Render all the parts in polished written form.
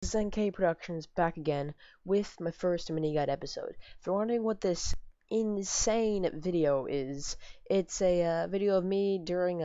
ZenK Productions back again with my first Miniguide episode. If you're wondering what this insane video is, it's a video of me during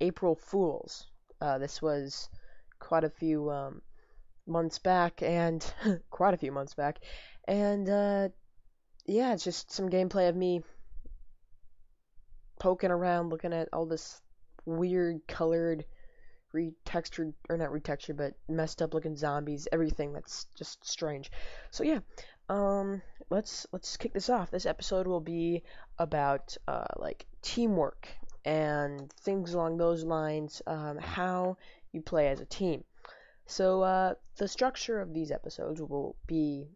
April Fools. This was quite a few months back, and quite a few months back, and yeah, it's just some gameplay of me poking around, looking at all this weird colored retextured, or not retextured, but messed up looking zombies, everything that's just strange. So yeah, um, let's kick this off. This episode will be about like teamwork and things along those lines, how you play as a team. So the structure of these episodes will be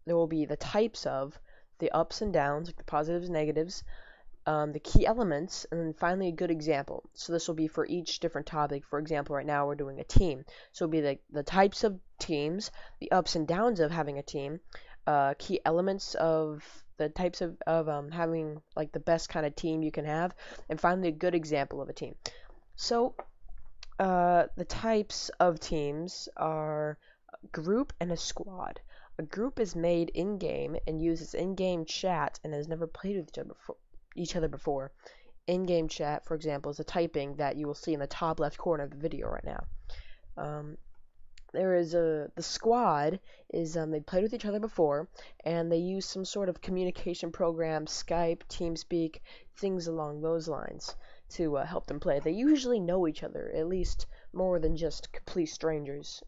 there will be the types of the ups and downs, like the positives, negatives, the key elements, and then finally a good example. So this will be for each different topic. For example, right now we're doing a team. So it'll be the types of teams, the ups and downs of having a team, key elements of the types of having like the best kind of team you can have, and finally a good example of a team. So the types of teams are a group and a squad. A group is made in-game and uses in-game chat and has never played with each other before. In-game chat, for example, is a typing that you will see in the top left corner of the video right now. Um, there is the squad is they played with each other before, and they use some sort of communication program, Skype, TeamSpeak, things along those lines to help them play. They usually know each other, at least more than just complete strangers.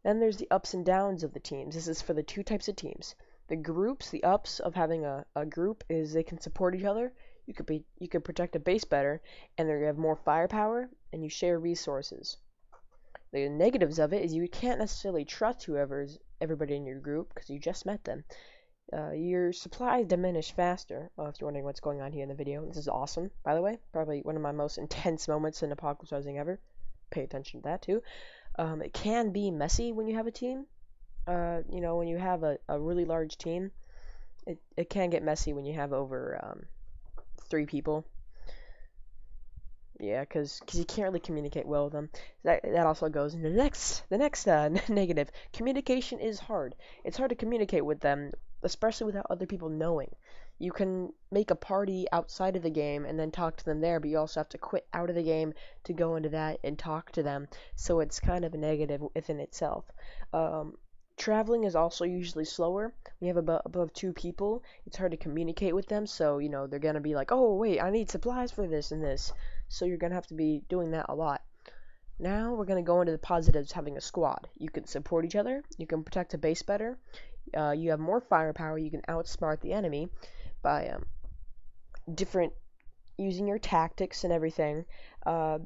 Then there's the ups and downs of the teams. This is for the two types of teams. The groups, the ups of having a group is they can support each other. You could protect a base better, and they have more firepower, and you share resources. The negatives of it is you can't necessarily trust everybody in your group because you just met them. Your supplies diminish faster. If you're wondering what's going on here in the video, this is awesome, by the way. Probably one of my most intense moments in apocalypsing ever. Pay attention to that too. It can be messy when you have a team. When you have a really large team, it can get messy when you have over 3 people. Yeah, because you can't really communicate well with them. That also goes into the next negative. Communication is hard. It's hard to communicate with them, especially without other people knowing. You can make a party outside of the game and then talk to them there, but you also have to quit out of the game to go into that and talk to them. So it's kind of a negative within itself. Um, Traveling is also usually slower. When you have above 2 people, it's hard to communicate with them. So they're gonna be like, "Oh wait, I need supplies for this and this." So you're gonna have to be doing that a lot. Now we're gonna go into the positives having a squad. You can support each other. You can protect a base better. You have more firepower. You can outsmart the enemy by different using your tactics and everything.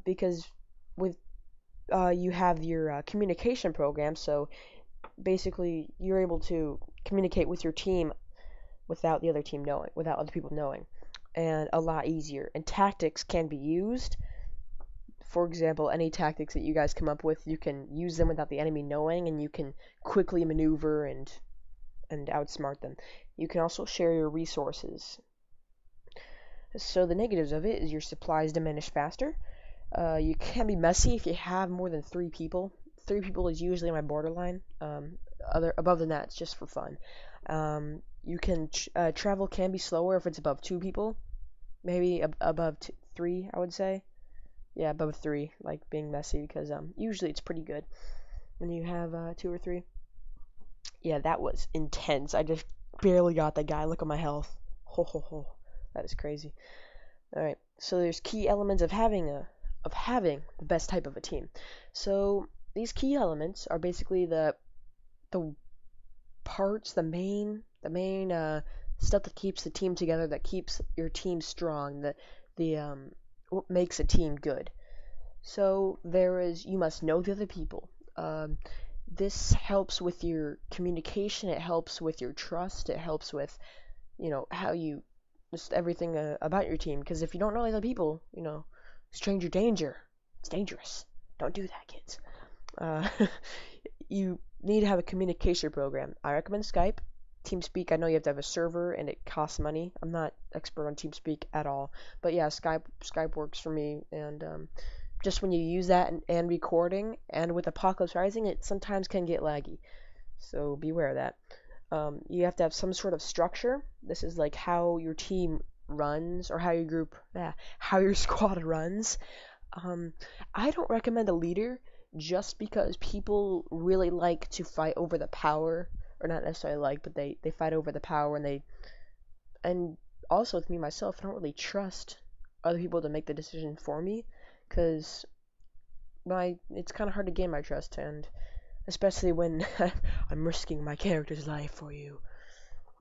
Because with you have your communication program, so basically you're able to communicate with your team without the other team knowing, without other people knowing, and a lot easier. And tactics can be used. For example, any tactics that you guys come up with, you can use them without the enemy knowing, and you can quickly maneuver and outsmart them. You can also share your resources. So the negatives of it is your supplies diminish faster. You can be messy if you have more than 3 people. 3 people is usually my borderline. Other above than that, it's just for fun. You can travel can be slower if it's above 2 people. Maybe above 3, I would say. Yeah, above 3, like being messy, because usually it's pretty good when you have 2 or 3. Yeah, that was intense. I just barely got that guy. Look at my health. Ho ho ho. That is crazy. All right. So there's key elements of having the best type of a team. So these key elements are basically the parts, the main stuff that keeps the team together, that keeps your team strong, the what makes a team good. So you must know the other people. This helps with your communication. It helps with your trust. It helps with how you just everything about your team. Because if you don't know other people, stranger danger. It's dangerous. Don't do that, kids. Uh, you need to have a communication program. I recommend Skype. TeamSpeak, I know you have to have a server and it costs money. I'm not expert on TeamSpeak at all, but yeah, Skype works for me, and just when you use that and recording, and with Apocalypse Rising, it sometimes can get laggy. So beware of that. You have to have some sort of structure. This is like how your team runs, or how your group, how your squad runs. Um, I don't recommend a leader just because people really like to fight over the power, or not necessarily like, but they fight over the power, and also with me myself, I don't really trust other people to make the decision for me, because it's kind of hard to gain my trust, and especially when I'm risking my character's life for you.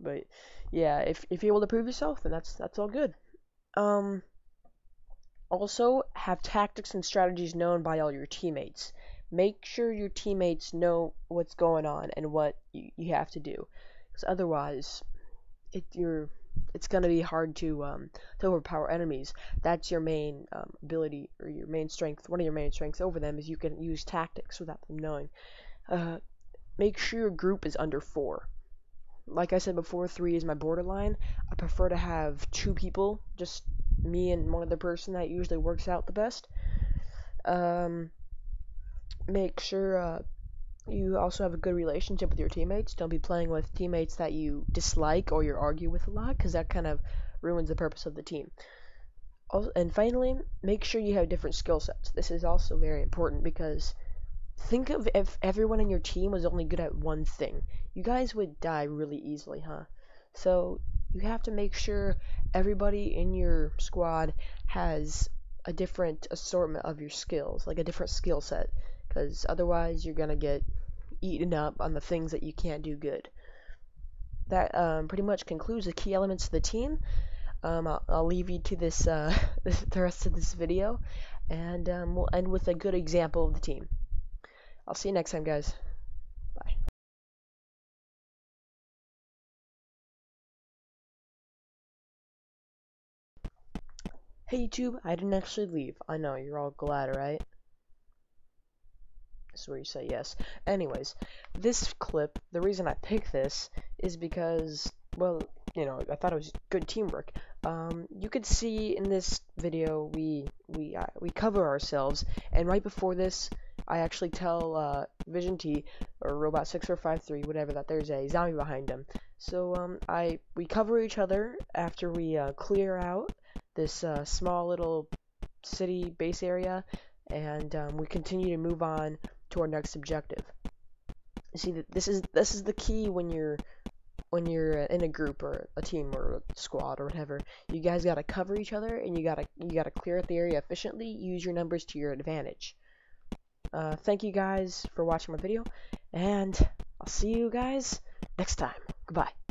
But yeah, if you're able to prove yourself, then that's all good. Um, Also, have tactics and strategies known by all your teammates. Make sure your teammates know what's going on and what you have to do, because otherwise, it's gonna be hard to overpower enemies. That's your main ability, or your main strength. One of your main strengths over them is you can use tactics without them knowing. Uh, Make sure your group is under 4. Like I said before, 3 is my borderline. I prefer to have 2 people, just me and one other person. That usually works out the best. Um, Make sure you also have a good relationship with your teammates. Don't be playing with teammates that you dislike or you argue with a lot, because that kind of ruins the purpose of the team. Also, and finally, make sure you have different skill sets. This is also very important, because think of if everyone in your team was only good at one thing. You guys would die really easily, huh? So you have to make sure everybody in your squad has a different assortment of your skills, like a different skill set, because otherwise you're gonna get eaten up on the things that you can't do good. That pretty much concludes the key elements of the team. I'll leave you to this, the rest of this video, and we'll end with a good example of the team. I'll see you next time, guys. Bye. Hey YouTube, I didn't actually leave. I know, you're all glad, right? This is where you say yes. Anyways, this clip, the reason I picked this is because, well, I thought it was good teamwork. You could see in this video we cover ourselves, and right before this, I actually tell Vision T or Robot 6453, whatever, that there's a zombie behind him. So we cover each other after we clear out this small little city base area, and we continue to move on to our next objective. You see, that this is the key when you're in a group or a team or a squad or whatever. You guys gotta cover each other, and you gotta clear out the area efficiently. Use your numbers to your advantage. Thank you guys for watching my video, and I'll see you guys next time. Goodbye.